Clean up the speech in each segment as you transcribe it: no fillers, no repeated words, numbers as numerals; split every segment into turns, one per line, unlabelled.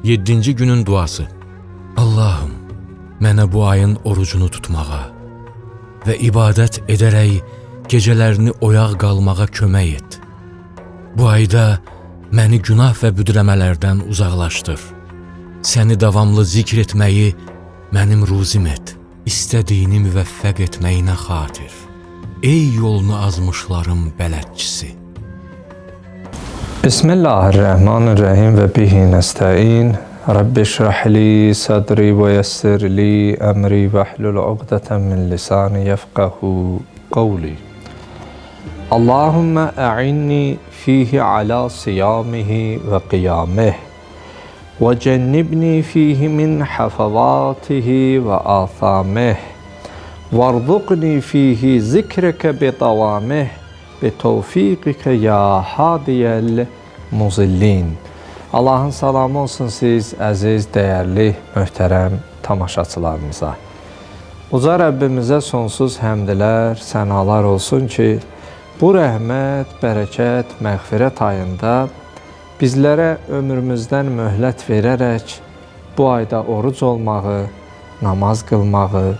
7-ci günün duası. Allahım, mənə bu ayın orucunu tutmağa və ibadət edərək gecələrini oyaq qalmağa kömək et. Bu ayda məni günah və büdrəmələrdən uzaqlaşdır. Səni davamlı zikr etməyi mənim ruzim et. İstədiyini müvəffəq etməyinə xatir. Ey yolunu azmışların bələdçisi.
Bismillahirrahmanirrahim ve bihi nesta'in. Rabbi şrah li sadri ve yessir li emri ve hlul uqdeten min lisani yefqahu qavli. Allahümme a'inni fihi ala siyamihi ve qiyamih. Ve cennibni fihi min hafavatihi ve athamih. Varzuqni fihi zikreke bi davamih. Bitevfikike ya hadiyel muzillin. Allahın salamı olsun siz əziz, dəyərli, möhtərəm tamaşaçılarımıza. Uca Rəbbimizə sonsuz həmdlər, sənalar olsun ki, bu rəhmət, bərəkət, məğfirət ayında bizlərə ömrümüzdən möhlət verərək bu ayda oruc olmağı, namaz qılmağı,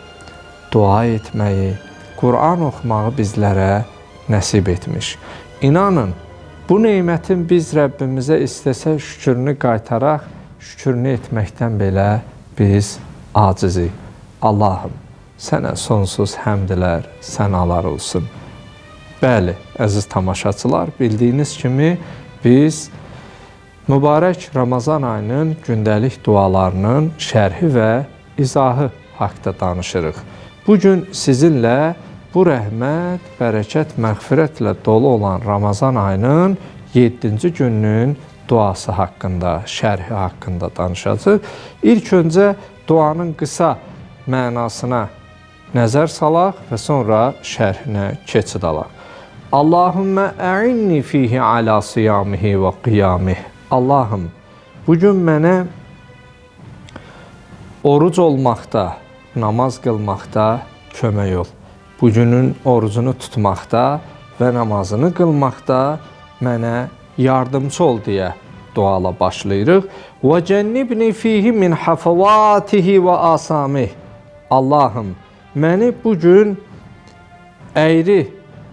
dua etməyi, Qur'an oxumağı bizlərə nəsib etmiş. İnanın, bu neymətin biz Rəbbimizə istəsə şükürünü qaytaraq, şükürünü etməkdən belə biz acizik. Allahım, sənə sonsuz həmdlər, sənalar olsun. Bəli, əziz tamaşaçılar, bildiyiniz kimi biz mübarək Ramazan ayının gündəlik dualarının şərhi və izahı haqda danışırıq. Bugün sizinlə bu rəhmət, bərəkət, məğfirətlə dolu olan Ramazan ayının 7-ci gününün duası haqqında, şərhi haqqında danışacağıq. İlk öncə duanın qısa mənasına nəzər salaq və sonra şərhinə keçid alaq. Allahümmə a'inni fihi ala siyamihi və qiyamih. Allahım, bugün mənə oruc olmaqda, namaz qılmaqda kömək ol. Bugünün orucunu tutmaqda və namazını qılmaqda mənə yardımcı ol deyə duala başlayırıq. Və cennibni fihi min hafavatihi və asamih. Allahım, məni bugün əyri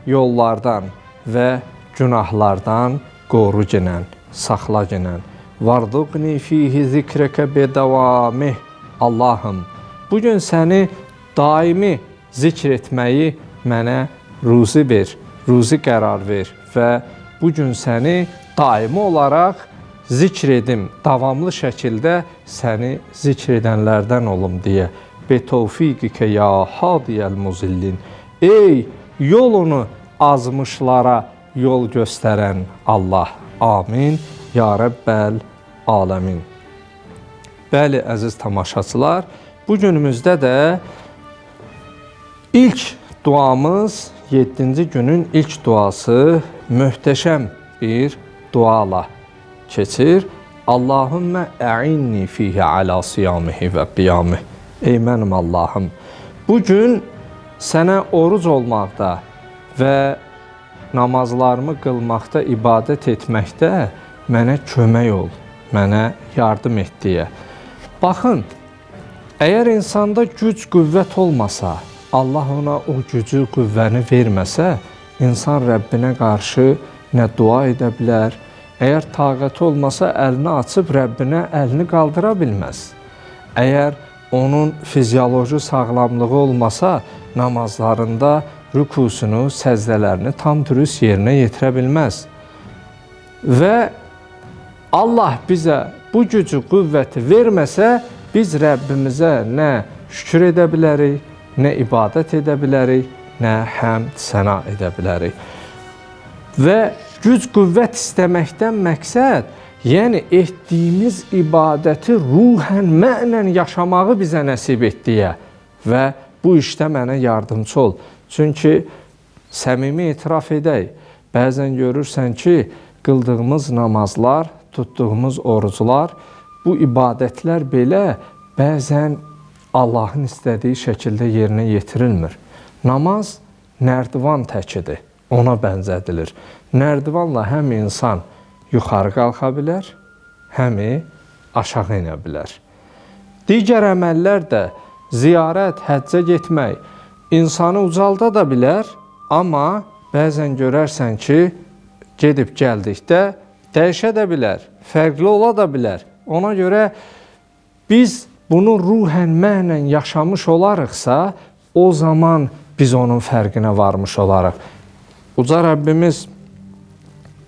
yollardan və günahlardan qoru ginən, saxla ginən. Varzuqni fihi zikrəkə bedavamih. Allahım, bugün səni daimi zikr etməyi mənə ruzi ver, ruzi qərar ver və bugün səni daimi olaraq zikr edim, davamlı şəkildə səni zikr edənlərdən olum deyə. Betevfikike ya hadiyel muzillin. Ey yolunu azmışlara yol göstərən Allah. Amin. Ya Rəbbəl aləmin. Bəli, əziz tamaşaçılar, bugünümüzdə də İlk duamız 7-ci günün ilk duası möhtəşəm bir duala keçir. Allahümmə a'inni fihi ala siyamihi və qiyamih. Ey mənim Allahım, bugün sənə oruc olmaqda və namazlarımı qılmaqda, ibadət etməkdə mənə kömək ol, mənə yardım et deyə. Baxın, əgər insanda güc, qüvvət olmasa, Allah ona o gücü, qüvvəni verməsə, insan Rəbbinə qarşı nə dua edə bilər, əgər taqəti olmasa, əlini açıb Rəbbinə əlini qaldıra bilməz. Əgər onun fizioloji sağlamlığı olmasa, namazlarında rükusunu, səzdələrini tam dürüst yerinə yetirə bilməz. Və Allah bizə bu gücü, qüvvəti verməsə, biz Rəbbimizə nə şükür edə bilərik, nə ibadət edə bilərik, nə həmd səna edə bilərik. Və güc, qüvvət istəməkdən məqsəd, yəni etdiyimiz ibadəti ruhən, mənən yaşamağı bizə nəsib et deyə və bu işdə mənə yardımcı ol. Çünki səmimi etiraf edək, bəzən görürsən ki, qıldığımız namazlar, tutduğumuz oruclar, bu ibadətlər belə bəzən Allahın istədiyi şəkildə yerinə yetirilmir. Namaz nərdivan təkidir, ona bənzədilir. Nərdivanla həm insan yuxarı qalxa bilər, həm aşağı inə bilər. Digər əməllər də ziyarət, həccə getmək insanı ucalda da bilər, amma bəzən görərsən ki, gedib gəldikdə dəyişə də bilər, fərqli ola da bilər. Ona görə biz bunu ruhən, mənən yaşamış olarıqsa, o zaman biz onun fərqinə varmış olarıq. Uca Rəbbimiz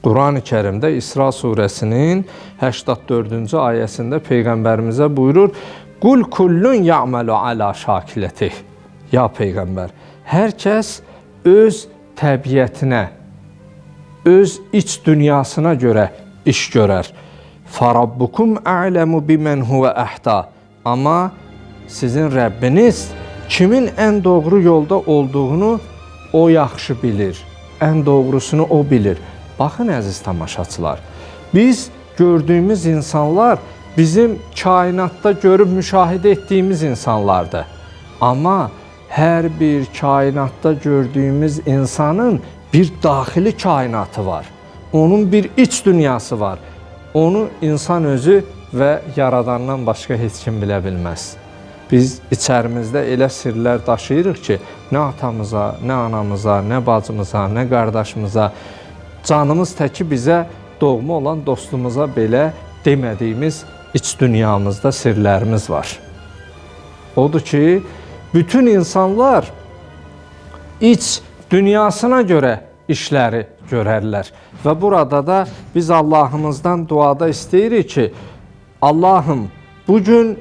Quran-ı Kərimdə İsra surəsinin 84-cü ayəsində Peyğəmbərimizə buyurur, Qul kullun ya'malu ala şakilətih. Ya Peyğəmbər, hər kəs öz təbiətinə, öz iç dünyasına görə iş görər. Farabbukum a'lemu bimən huvə əhda. Amma sizin Rəbbiniz kimin ən doğru yolda olduğunu o yaxşı bilir. Ən doğrusunu o bilir. Baxın əziz tamaşaçılar, biz gördüyümüz insanlar bizim kainatda görüb müşahidə etdiyimiz insanlardır. Amma hər bir kainatda gördüyümüz insanın bir daxili kainatı var. Onun bir iç dünyası var. Onu insan özü və Yaradandan başqa heç kim bilə bilməz. Biz içərimizdə elə sirlər daşıyırıq ki, nə atamıza, nə anamıza, nə bacımıza, nə qardaşımıza, canımız təki bizə doğma olan dostumuza belə demədiyimiz iç dünyamızda sirlərimiz var. Odur ki, bütün insanlar iç dünyasına görə işləri görərlər. Və burada da biz Allahımızdan duada istəyirik ki, Allahım, bugünün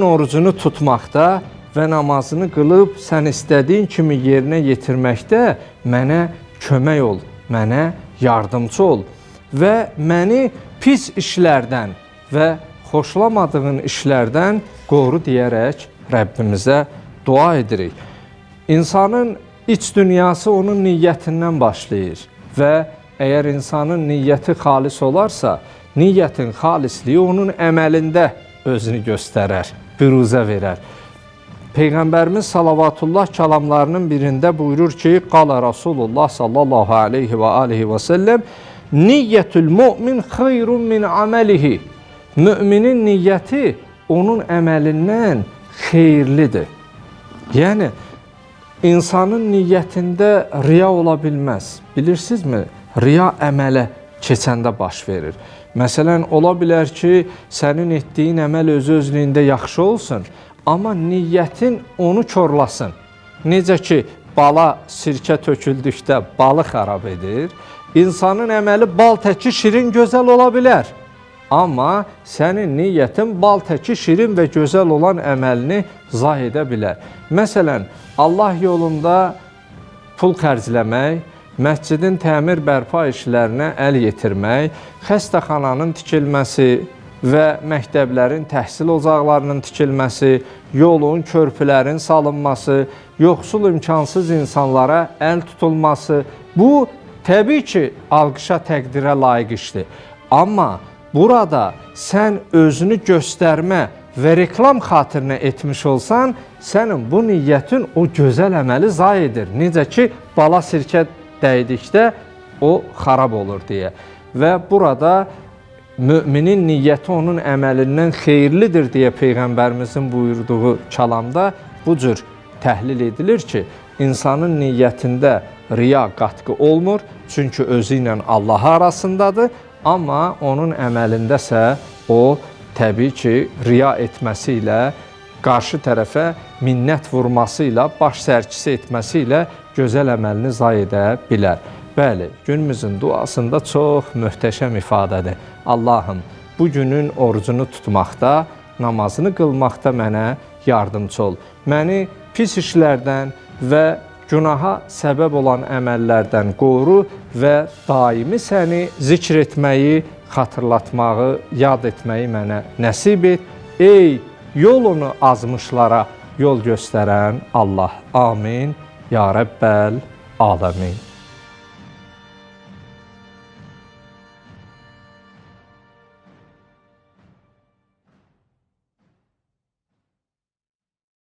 orucunu tutmaqda və namazını qılıb sən istədiyin kimi yerinə yetirməkdə mənə kömək ol, mənə yardımcı ol və məni pis işlərdən və xoşlamadığın işlərdən qoru deyərək Rəbbimizə dua edirik. İnsanın iç dünyası onun niyyətindən başlayır və əgər insanın niyyəti xalis olarsa, niyyətin xalisliyi onun əməlində özünü göstərər, büruzə verər. Peyğəmbərimiz salavatullah kəlamlarının birində buyurur ki, qala Rasulullah sallallahu aleyhi və aleyhi və səlləm, niyyətül mümin xeyrun min aməlihi. Müminin niyyəti onun əməlindən xeyirlidir. Yəni, insanın niyyətində riya ola bilməz. Bilirsinizmi? Riya əmələ keçəndə baş verir. Məsələn, ola bilər ki, sənin etdiyin əməl öz-özlüyündə yaxşı olsun, amma niyyətin onu korlasın. Necə ki, bala sirkə töküldükdə balı xarab edir, insanın əməli bal təki şirin, gözəl ola bilər. Amma sənin niyyətin bal təki şirin və gözəl olan əməlini zah edə bilər. Məsələn, Allah yolunda pul xərcləmək, məscidin təmir bərpa işlərinə əl yetirmək, xəstəxananın tikilməsi və məktəblərin, təhsil ocaqlarının tikilməsi, yolun, körpülərin salınması, yoxsul imkansız insanlara əl tutulması, bu təbii ki, alqışa, təqdirə layiq işdir. Amma burada sən özünü göstərmə və reklam xatirinə etmiş olsan, sənin bu niyyətin o gözəl əməli zay edir. Necə ki, bala sirkə dəydikdə o xarab olur deyə. Və burada müminin niyyəti onun əməlindən xeyirlidir deyə Peyğəmbərimizin buyurduğu kəlamda bu cür təhlil edilir ki, insanın niyyətində riya qatqı olmur, çünki özü ilə Allah arasındadır, amma onun əməlindəsə o təbii ki, riya etməsi ilə, qarşı tərəfə minnət vurması ilə, baş sərkisi etməsi ilə gözəl əməlini zay edə bilər. Bəli, günümüzün duasında çox möhtəşəm ifadədir. Allahım, bugünün orucunu tutmaqda, namazını qılmaqda mənə yardımcı ol. Məni pis işlərdən və günaha səbəb olan əməllərdən qoru və daimi səni zikr etməyi, xatırlatmağı, yad etməyi mənə nəsib et. Ey yolunu azmışlara yol göstərən Allah. Amin. Ya Rəbbəl Aləmin.